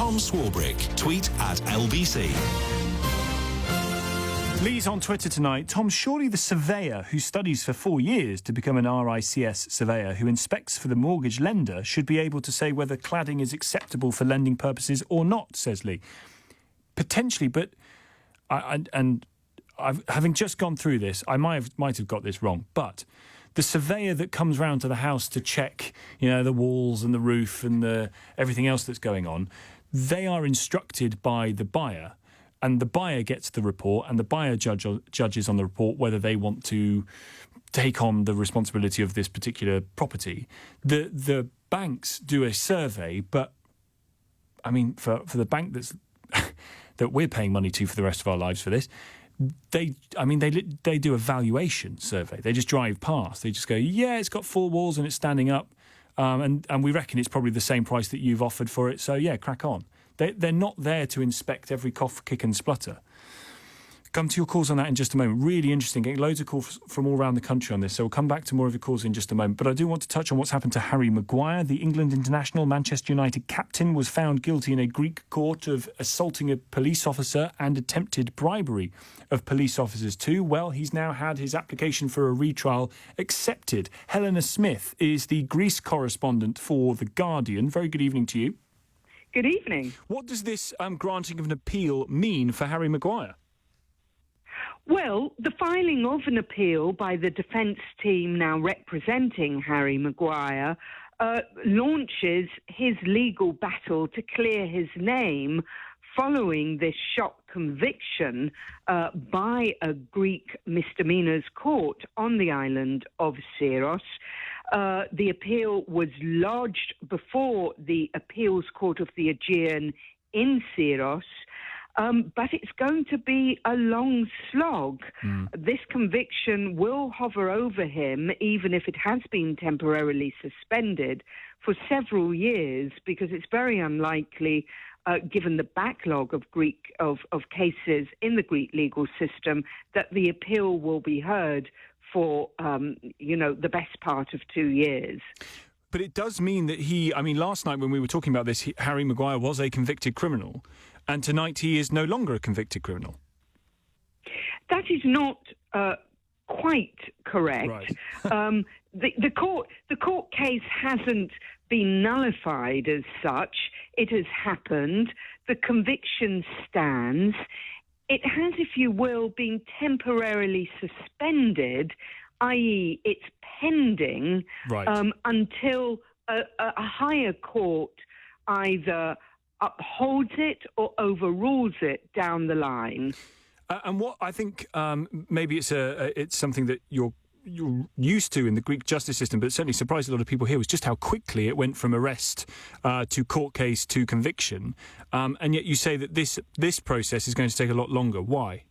Tom Swarbrick. Tweet at LBC. Lee's on Twitter tonight. Tom, surely the surveyor who studies for 4 years to become an RICS surveyor who inspects for the mortgage lender should be able to say whether cladding is acceptable for lending purposes or not, says Lee. Potentially, but having just gone through this, I might have got this wrong, but the surveyor that comes round to the house to check, the walls and the roof and everything else that's going on, they are instructed by the buyer. And the buyer gets the report, and the buyer judges on the report whether they want to take on the responsibility of this particular property. The banks do a survey, but I mean, for the bank that we're paying money to for the rest of our lives for this, they do a valuation survey. They just drive past. They just go, yeah, it's got 4 walls and it's standing up, and we reckon it's probably the same price that you've offered for it. So yeah, crack on. They're not there to inspect every cough, kick and splutter. Come to your calls on that in just a moment. Really interesting. Getting loads of calls from all around the country on this, so we'll come back to more of your calls in just a moment. But I do want to touch on what's happened to Harry Maguire. The England international, Manchester United captain, was found guilty in a Greek court of assaulting a police officer and attempted bribery of police officers too. Well, he's now had his application for a retrial accepted. Helena Smith is the Greece correspondent for The Guardian. Very good evening to you. Good evening. What does this granting of an appeal mean for Harry Maguire? Well, the filing of an appeal by the defence team now representing Harry Maguire launches his legal battle to clear his name following this shock conviction by a Greek misdemeanours court on the island of Syros. The appeal was lodged before the Appeals Court of the Aegean in Syros, but it's going to be a long slog. This conviction will hover over him, even if it has been temporarily suspended, for several years, because it's very unlikely, given the backlog of cases in the Greek legal system, that the appeal will be heard for, the best part of 2 years. But it does mean that last night when we were talking about this, Harry Maguire was a convicted criminal, and tonight he is no longer a convicted criminal. That is not quite correct. Right. The court case hasn't been nullified as such. It has happened. The conviction stands. It has, if you will, been temporarily suspended, i.e. it's pending until a higher court either upholds it or overrules it down the line. And what I think maybe it's something that you're used to in the Greek justice system, but it certainly surprised a lot of people here, was just how quickly it went from arrest to court case to conviction. And yet you say that this process is going to take a lot longer. Why?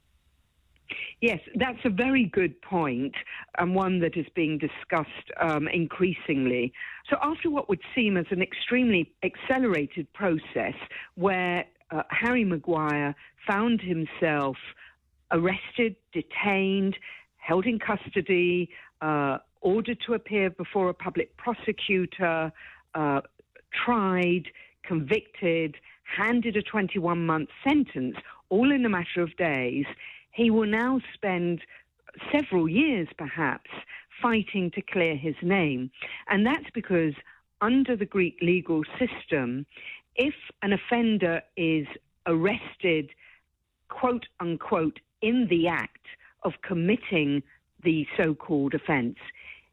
Yes, that's a very good point, and one that is being discussed increasingly. So after what would seem as an extremely accelerated process where Harry Maguire found himself arrested, detained, held in custody, ordered to appear before a public prosecutor, tried, convicted, handed a 21-month sentence, all in a matter of days, he will now spend several years, perhaps, fighting to clear his name. And that's because under the Greek legal system, if an offender is arrested, quote unquote, in the act of committing the so-called offence,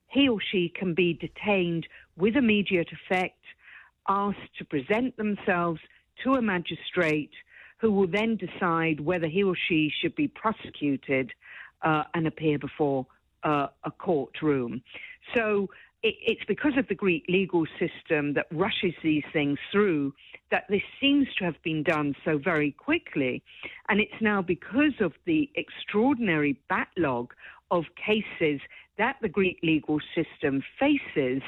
he or she can be detained with immediate effect, asked to present themselves to a magistrate who will then decide whether he or she should be prosecuted and appear before a courtroom. So it's because of the Greek legal system that rushes these things through that this seems to have been done so very quickly. And it's now because of the extraordinary backlog of cases that the Greek legal system faces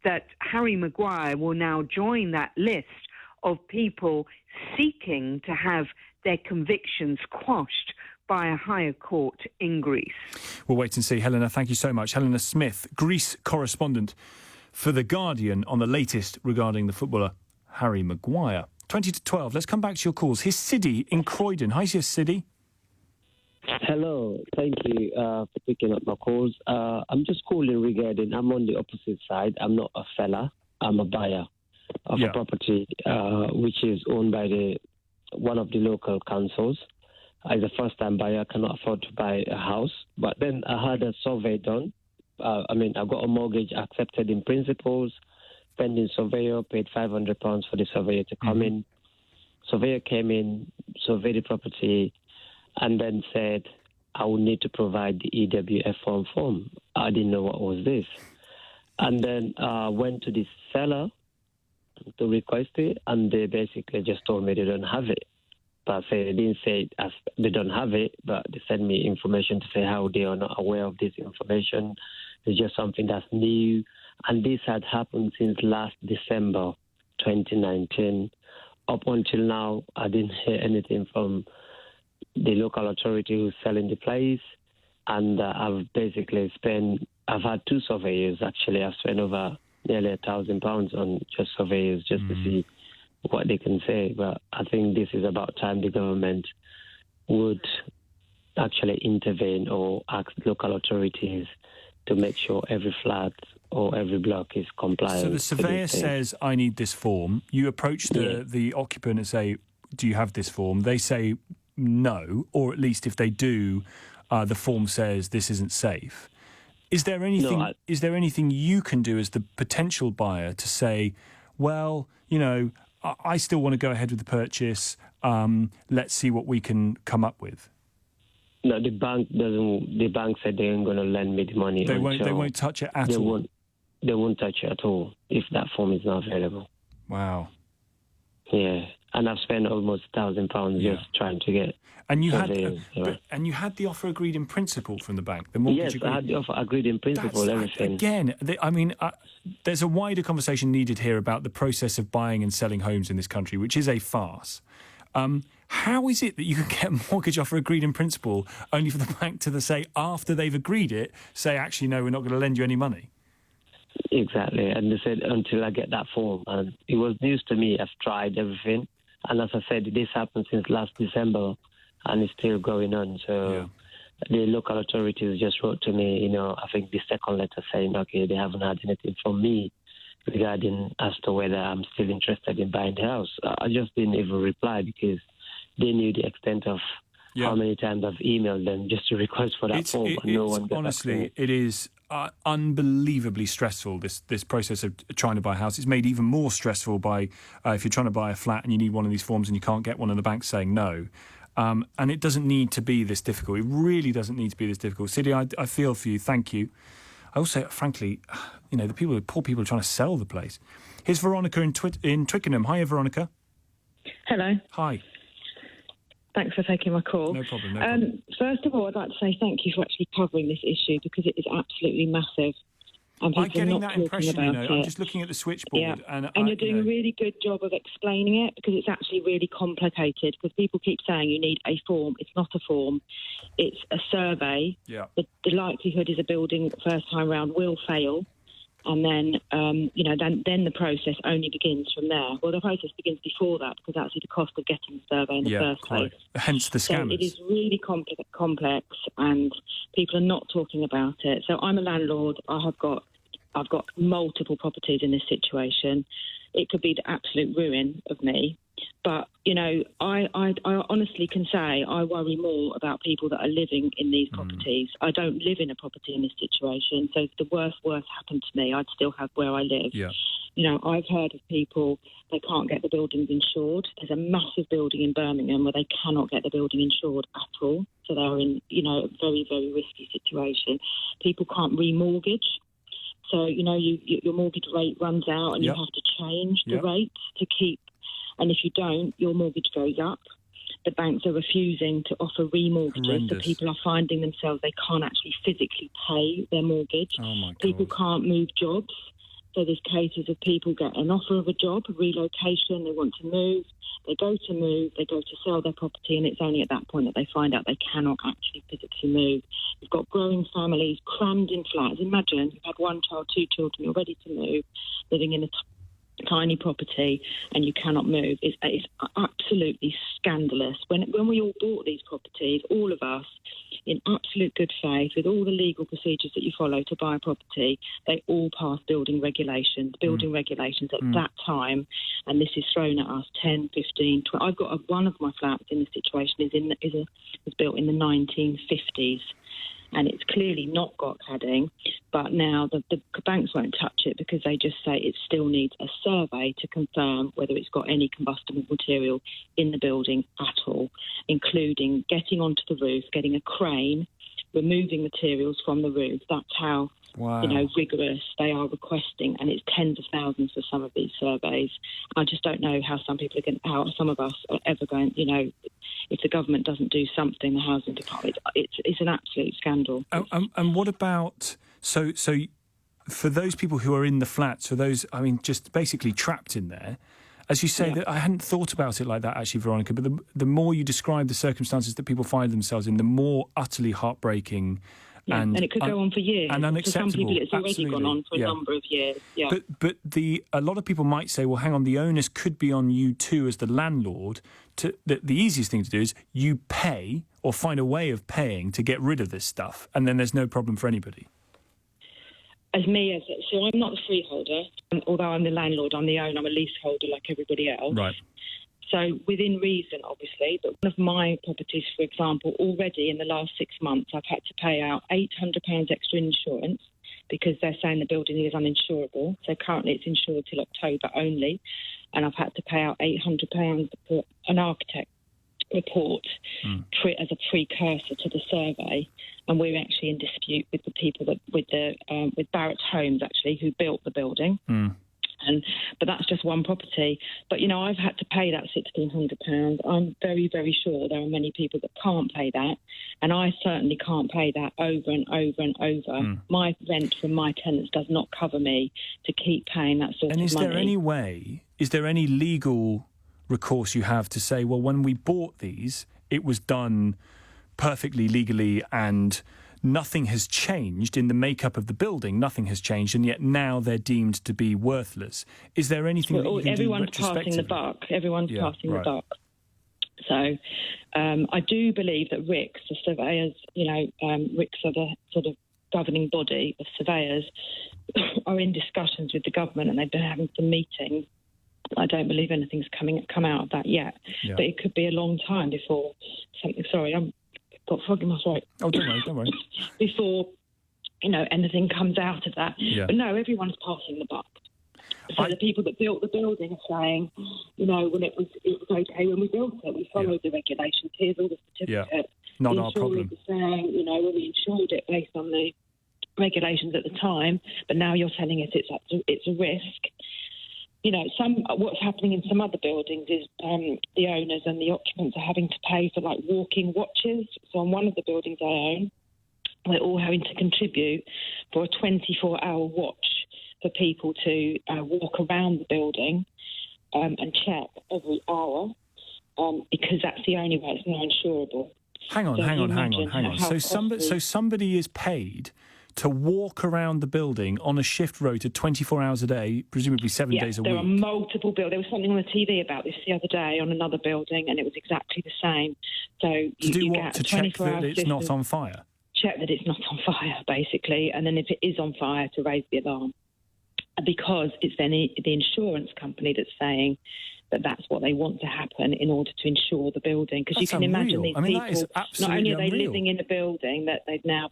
that Harry Maguire will now join that list of people seeking to have their convictions quashed by a higher court in Greece. We'll wait and see. Helena, thank you so much. Helena Smith, Greece correspondent for The Guardian, on the latest regarding the footballer Harry Maguire. 20 to 12. Let's come back to your calls. Here's Siddy in Croydon. Hi, Siddy. Hello. Thank you for picking up my calls. I'm just calling regarding, I'm on the opposite side. I'm not a seller. I'm a buyer of a property which is owned by one of the local councils. As a first-time buyer, I cannot afford to buy a house. But then I had a survey done. I got a mortgage accepted in principles, pending surveyor, paid £500 for the surveyor to come in. Surveyor came in, surveyed the property, and then said, I will need to provide the EWS1 form. I didn't know what was this. And then went to the seller to request it, and they basically just told me they don't have it. But they didn't say they don't have it, but they sent me information to say how they are not aware of this information. It's just something that's new. And this had happened since last December 2019. Up until now, I didn't hear anything from the local authority who's selling the place. And I've had 2 surveyors, actually. I've spent over nearly £1,000 on just surveyors just to see what they can say. But I think this is about time the government would actually intervene or ask local authorities to make sure every flat or every block is compliant. So the surveyor says, I need this form. You approach the occupant and say, do you have this form? They say no, or at least if they do, the form says this isn't safe. Is there anything? Is there anything you can do as the potential buyer to say, well, I still want to go ahead with the purchase. Let's see what we can come up with. No, the bank doesn't. The bank said they ain't going to lend me the money. They won't touch it at all. They won't touch it at all if that form is not available. Wow. Yeah, and I've spent almost £1,000 just trying to get. And you had the offer agreed in principle from the bank. The mortgage agreed. I had the offer agreed in principle. Everything. Again, there's a wider conversation needed here about the process of buying and selling homes in this country, which is a farce. How is it that you can get a mortgage offer agreed in principle only for the bank to say after they've agreed it, say actually no, we're not going to lend you any money? Exactly, and they said until I get that form, and it was news to me. I've tried everything, and as I said, this happened since last December, and it's still going on. So the local authorities just wrote to me, I think the second letter saying, okay, they haven't had anything from me regarding as to whether I'm still interested in buying the house. I just didn't even reply because they knew the extent of how many times I've emailed them just to request for that form, and no one got honestly, back to me. it is unbelievably stressful, this process of trying to buy a house. It's made even more stressful by if you're trying to buy a flat and you need one of these forms and you can't get one and the bank's saying no. And it doesn't need to be this difficult. It really doesn't need to be this difficult. Siddy, I feel for you. Thank you. I also, frankly, the poor people are trying to sell the place. Here's Veronica in Twickenham. Hiya, Veronica. Hello. Hi. Thanks for taking my call. No problem. First of all, I'd like to say thank you for actually covering this issue because it is absolutely massive. And I'm getting that impression, I'm just looking at the switchboard. And you're doing a really good job of explaining it because it's actually really complicated because people keep saying you need a form. It's not a form. It's a survey. Yeah. The likelihood is a building first time round will fail. And then, then the process only begins from there. Well, the process begins before that because actually the cost of getting the survey in the first place. Hence the scammers. So it is really complex and people are not talking about it. So I'm a landlord. I've got multiple properties in this situation. It could be the absolute ruin of me. But, I honestly can say I worry more about people that are living in these properties. I don't live in a property in this situation. So if the worst happened to me, I'd still have where I live. Yeah. I've heard of people, they can't get the buildings insured. There's a massive building in Birmingham where they cannot get the building insured at all. So they're in, a very, very risky situation. People can't remortgage. So, your mortgage rate runs out and you have to change the rate to keep. And if you don't, your mortgage goes up. The banks are refusing to offer remortgages, so people are finding themselves they can't actually physically pay their mortgage. Oh my God. People can't move jobs. So there's cases of people get an offer of a job, a relocation, they want to move, they go to sell their property, and it's only at that point that they find out they cannot actually physically move. You've got growing families crammed in flats. Imagine you've had one child, 2 children, you're ready to move, living in a tiny property and you cannot move. It's absolutely scandalous. When we all bought these properties, all of us, in absolute good faith, with all the legal procedures that you follow to buy a property, they all passed building regulations at that time, and this is thrown at us 10, 15, 20. I've got one of my flats in this situation was built in the 1950s. And it's clearly not got cladding, but now the banks won't touch it because they just say it still needs a survey to confirm whether it's got any combustible material in the building at all, including getting onto the roof, getting a crane, removing materials from the roof. That's how rigorous they are requesting, and it's tens of thousands for some of these surveys. I just don't know how some people are going, how some of us are ever going, if the government doesn't do something, the housing department, it's an absolute scandal. And what about, so for those people who are in the flats, for those, just basically trapped in there, as you say, that I hadn't thought about it like that, actually, Veronica, but the more you describe the circumstances that people find themselves in, the more utterly heartbreaking. Yeah, and it could go on for years. And unacceptable. For some people, it's already gone on for a number of years. Yeah. But a lot of people might say, well, hang on, the onus could be on you too as the landlord. The easiest thing to do is you pay or find a way of paying to get rid of this stuff, and then there's no problem for anybody. So I'm not the freeholder, although I'm the landlord, I'm the owner, I'm a leaseholder like everybody else. Right. So within reason, obviously, but one of my properties, for example, already in the last 6 months, I've had to pay out £800 extra insurance because they're saying the building is uninsurable. So currently it's insured till October only. And I've had to pay out £800 for an architect report as a precursor to the survey. And we're actually in dispute with the people with Barratt Homes, actually, who built the building. But that's just one property. But, I've had to pay that £1,600. I'm very, very sure there are many people that can't pay that. And I certainly can't pay that over and over and over. My rent from my tenants does not cover me to keep paying that sort of money. And is there any legal recourse you have to say, well, when we bought these, it was done perfectly legally and nothing has changed in the makeup of the building, nothing has changed, and yet now they're deemed to be worthless. Is there anything that you can do retrospectively? Everyone's passing the buck. So I do believe that RICS, the surveyors, RICS are the sort of governing body of surveyors, are in discussions with the government, and they've been having some meetings. I don't believe anything's come out of that yet, but it could be a long time before something. Sorry, I'm got frog in my throat. Oh, don't worry. Before, anything comes out of that. Yeah. But no, everyone's passing the buck. So the people that built the building are saying, when it was okay when we built it, we followed the regulations. Here's all the certificates. Not our problem. The saying, when we insured it based on the regulations at the time, but now you're telling us it's a risk. What's happening in some other buildings is the owners and the occupants are having to pay for walking watches. So on one of the buildings I own, we're all having to contribute for a 24-hour watch for people to walk around the building and check every hour because that's the only way it's now insurable. Hang on. So somebody is paid to walk around the building on a shift rota 24 hours a day, presumably 7 days a week. There are multiple buildings. There was something on the TV about this the other day on another building, and it was exactly the same. So to do what? To check that it's not on fire? Check that it's not on fire, basically, and then if it is on fire, to raise the alarm. Because it's then the insurance company that's saying that that's what they want to happen in order to insure the building. Because you can imagine these people, that is not only are they unreal. living in a building that they've now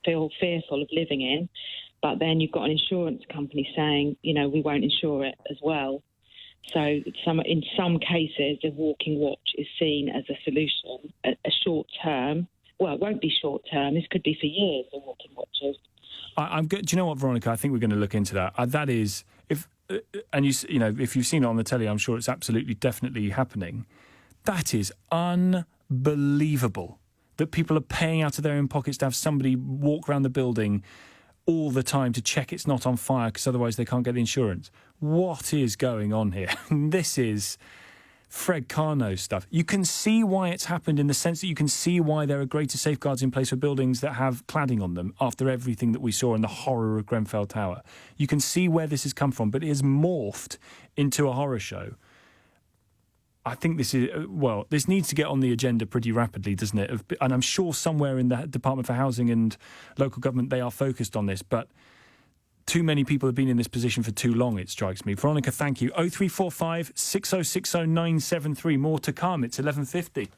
feel fearful of living in, but then you've got an insurance company saying, we won't insure it as well. So in some cases, the walking watch is seen as a solution, a short term. Well, it won't be short term. This could be for years, the walking watches. I'm good. Do you know what, Veronica? I think we're going to look into that. That is, if you've seen it on the telly, I'm sure it's absolutely, definitely happening. That is unbelievable that people are paying out of their own pockets to have somebody walk around the building all the time to check it's not on fire because otherwise they can't get the insurance. What is going on here? This is Fred Carnot stuff. You can see why it's happened in the sense that you can see why there are greater safeguards in place for buildings that have cladding on them after everything that we saw in the horror of Grenfell Tower. You can see where this has come from, but it has morphed into a horror show. I think this is, this needs to get on the agenda pretty rapidly, doesn't it? And I'm sure somewhere in the Department for Housing and Local Government they are focused on this, but too many people have been in this position for too long, it strikes me. Veronica, thank you. 0345 6060 973. More to come. It's 11:50.